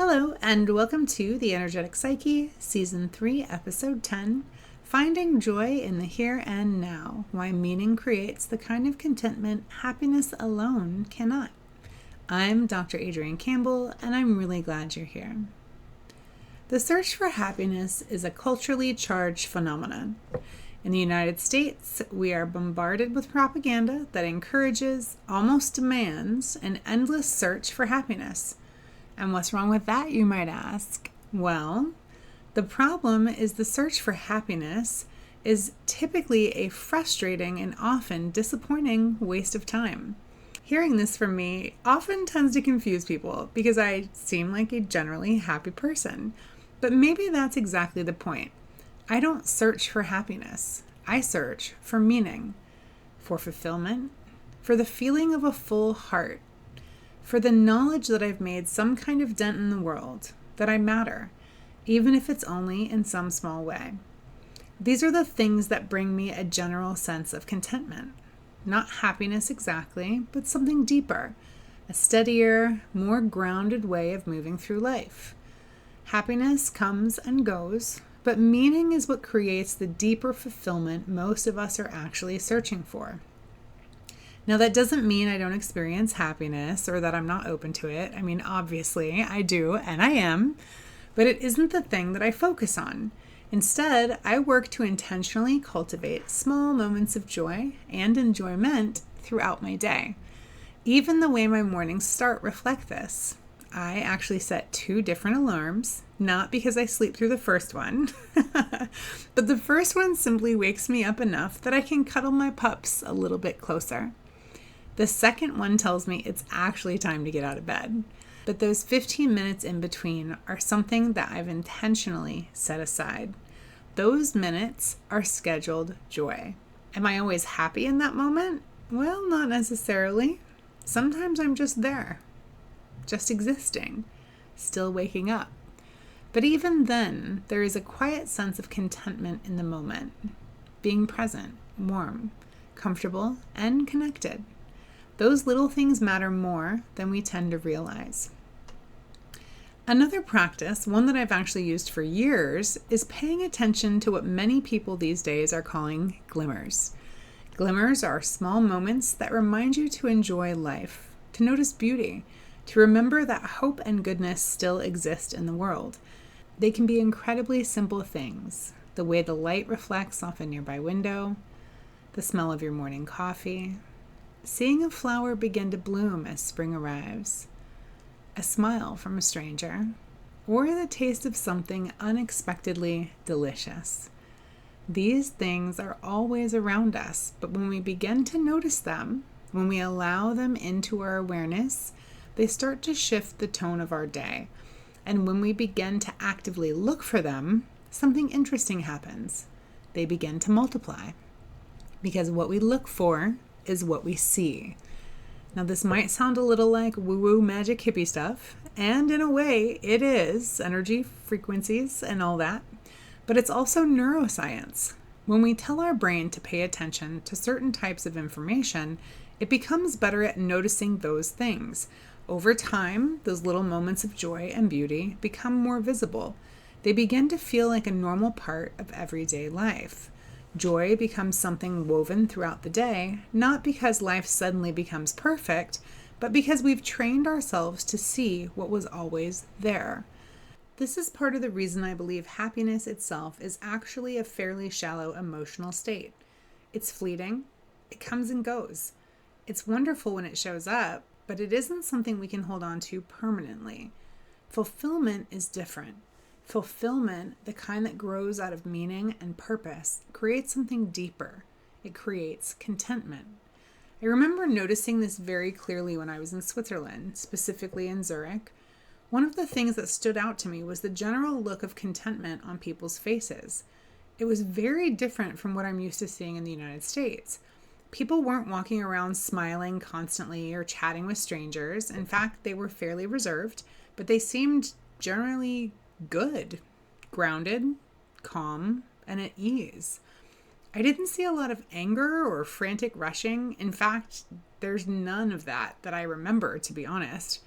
Hello, and welcome to the Energetic Psyche, Season 3, Episode 10, Finding Joy in the Here and Now, Why Meaning Creates the Kind of Contentment Happiness Alone Cannot. I'm Dr. Adrian Campbell, and I'm really glad you're here. The search for happiness is a culturally charged phenomenon. In the United States, we are bombarded with propaganda that encourages, almost demands, an endless search for happiness. And what's wrong with that, you might ask? Well, the problem is the search for happiness is typically a frustrating and often disappointing waste of time. Hearing this from me often tends to confuse people because I seem like a generally happy person. But maybe that's exactly the point. I don't search for happiness. I search for meaning, for fulfillment, for the feeling of a full heart, for the knowledge that I've made some kind of dent in the world, that I matter, even if it's only in some small way. These are the things that bring me a general sense of contentment. Not happiness exactly, but something deeper, a steadier, more grounded way of moving through life. Happiness comes and goes, but meaning is what creates the deeper fulfillment most of us are actually searching for. Now, that doesn't mean I don't experience happiness or that I'm not open to it. I mean, obviously, I do, and I am, but it isn't the thing that I focus on. Instead, I work to intentionally cultivate small moments of joy and enjoyment throughout my day. Even the way my mornings start reflect this. I actually set 2 different alarms, not because I sleep through the first one, but the first one simply wakes me up enough that I can cuddle my pups a little bit closer. The second one tells me it's actually time to get out of bed. But those 15 minutes in between are something that I've intentionally set aside. Those minutes are scheduled joy. Am I always happy in that moment? Well, not necessarily. Sometimes I'm just there, just existing, still waking up. But even then, there is a quiet sense of contentment in the moment, being present, warm, comfortable, and connected. Those little things matter more than we tend to realize. Another practice, one that I've actually used for years, is paying attention to what many people these days are calling glimmers. Glimmers are small moments that remind you to enjoy life, to notice beauty, to remember that hope and goodness still exist in the world. They can be incredibly simple things, the way the light reflects off a nearby window, the smell of your morning coffee, seeing a flower begin to bloom as spring arrives, a smile from a stranger, or the taste of something unexpectedly delicious. These things are always around us, but when we begin to notice them, when we allow them into our awareness, they start to shift the tone of our day. And when we begin to actively look for them, something interesting happens. They begin to multiply. Because what we look for is what we see. Now, this might sound a little like woo-woo magic hippie stuff, and in a way it is, energy, frequencies, and all that, but it's also neuroscience. When we tell our brain to pay attention to certain types of information, it becomes better at noticing those things. Over time, those little moments of joy and beauty become more visible. They begin to feel like a normal part of everyday life. Joy becomes something woven throughout the day, not because life suddenly becomes perfect, but because we've trained ourselves to see what was always there. This is part of the reason I believe happiness itself is actually a fairly shallow emotional state. It's fleeting. It comes and goes. It's wonderful when it shows up, but it isn't something we can hold on to permanently. Fulfillment is different. Fulfillment, the kind that grows out of meaning and purpose, creates something deeper. It creates contentment. I remember noticing this very clearly when I was in Switzerland, specifically in Zurich. One of the things that stood out to me was the general look of contentment on people's faces. It was very different from what I'm used to seeing in the United States. People weren't walking around smiling constantly or chatting with strangers. In fact, they were fairly reserved, but they seemed generally good, grounded, calm, and at ease. I didn't see a lot of anger or frantic rushing. In fact, there's none of that I remember, to be honest.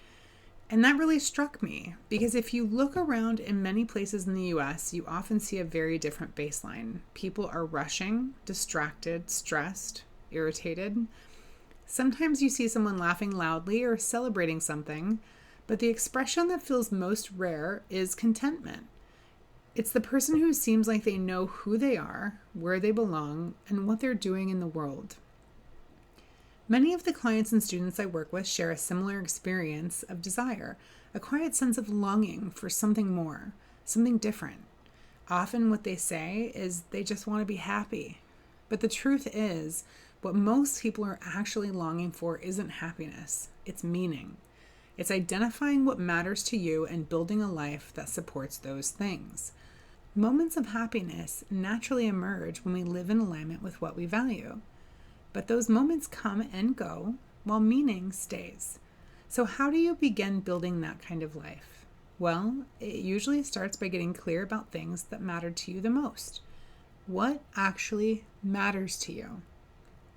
And that really struck me because if you look around in many places in the US, you often see a very different baseline. People are rushing, distracted, stressed, irritated. Sometimes you see someone laughing loudly or celebrating something, but the expression that feels most rare is contentment. It's the person who seems like they know who they are, where they belong, and what they're doing in the world. Many of the clients and students I work with share a similar experience of desire, a quiet sense of longing for something more, something different. Often what they say is they just want to be happy. But the truth is, what most people are actually longing for isn't happiness, it's meaning. It's identifying what matters to you and building a life that supports those things. Moments of happiness naturally emerge when we live in alignment with what we value. But those moments come and go while meaning stays. So how do you begin building that kind of life? Well, it usually starts by getting clear about things that matter to you the most. What actually matters to you?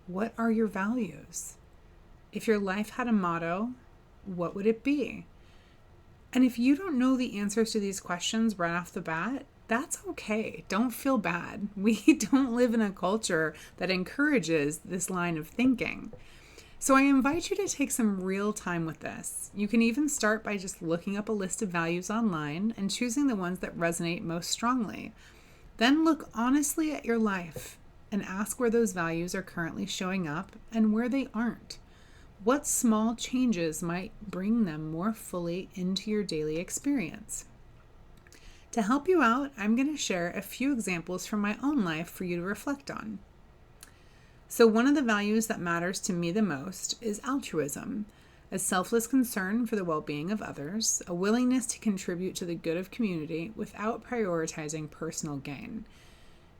What are your values? If your life had a motto, what would it be? And if you don't know the answers to these questions right off the bat, that's okay. Don't feel bad. We don't live in a culture that encourages this line of thinking. So I invite you to take some real time with this. You can even start by just looking up a list of values online and choosing the ones that resonate most strongly. Then look honestly at your life and ask where those values are currently showing up and where they aren't. What small changes might bring them more fully into your daily experience? To help you out, I'm going to share a few examples from my own life for you to reflect on. So one of the values that matters to me the most is altruism, a selfless concern for the well-being of others, a willingness to contribute to the good of community without prioritizing personal gain.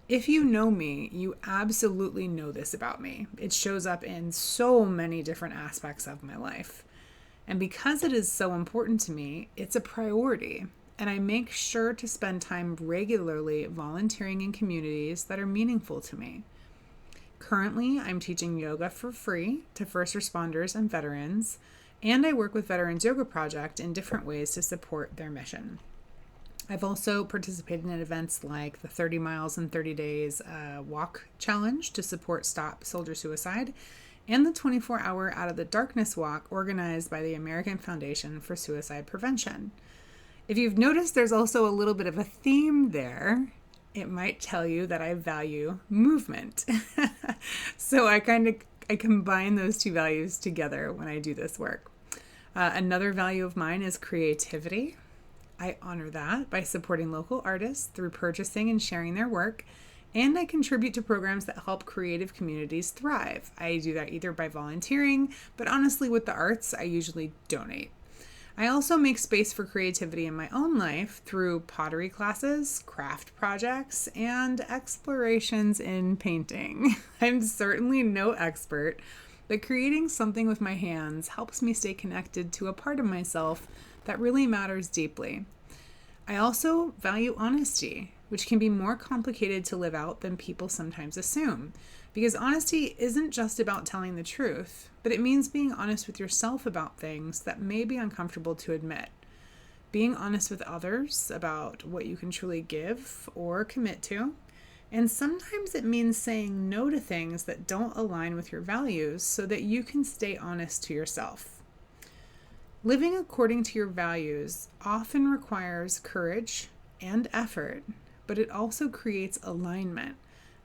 If you know me, you absolutely know this about me. It shows up in so many different aspects of my life. And because it is so important to me, it's a priority. And I make sure to spend time regularly volunteering in communities that are meaningful to me. Currently, I'm teaching yoga for free to first responders and veterans, and I work with Veterans Yoga Project in different ways to support their mission. I've also participated in events like the 30 miles in 30 days walk challenge to support Stop Soldier Suicide, and the 24-hour Out of the Darkness walk organized by the American Foundation for Suicide Prevention. If you've noticed, there's also a little bit of a theme there. It might tell you that I value movement. So I combine those two values together when I do this work. Another value of mine is creativity. I honor that by supporting local artists through purchasing and sharing their work, and I contribute to programs that help creative communities thrive. I do that either by volunteering, but honestly with the arts, I usually donate. I also make space for creativity in my own life through pottery classes, craft projects, and explorations in painting. I'm certainly no expert, but creating something with my hands helps me stay connected to a part of myself that really matters deeply. I also value honesty, which can be more complicated to live out than people sometimes assume. Because honesty isn't just about telling the truth, but it means being honest with yourself about things that may be uncomfortable to admit. Being honest with others about what you can truly give or commit to. And sometimes it means saying no to things that don't align with your values so that you can stay honest to yourself. Living according to your values often requires courage and effort, but it also creates alignment.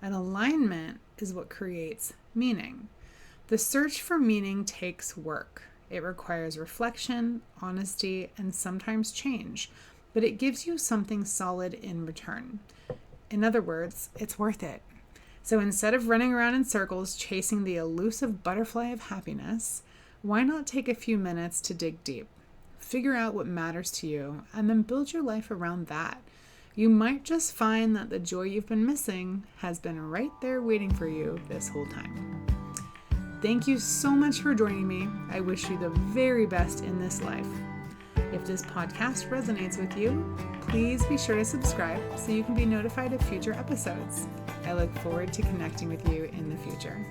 And alignment is what creates meaning. The search for meaning takes work. It requires reflection, honesty, and sometimes change, but it gives you something solid in return. In other words, it's worth it. So instead of running around in circles chasing the elusive butterfly of happiness, why not take a few minutes to dig deep? Figure out what matters to you, and then build your life around that. You might just find that the joy you've been missing has been right there waiting for you this whole time. Thank you so much for joining me. I wish you the very best in this life. If this podcast resonates with you, please be sure to subscribe so you can be notified of future episodes. I look forward to connecting with you in the future.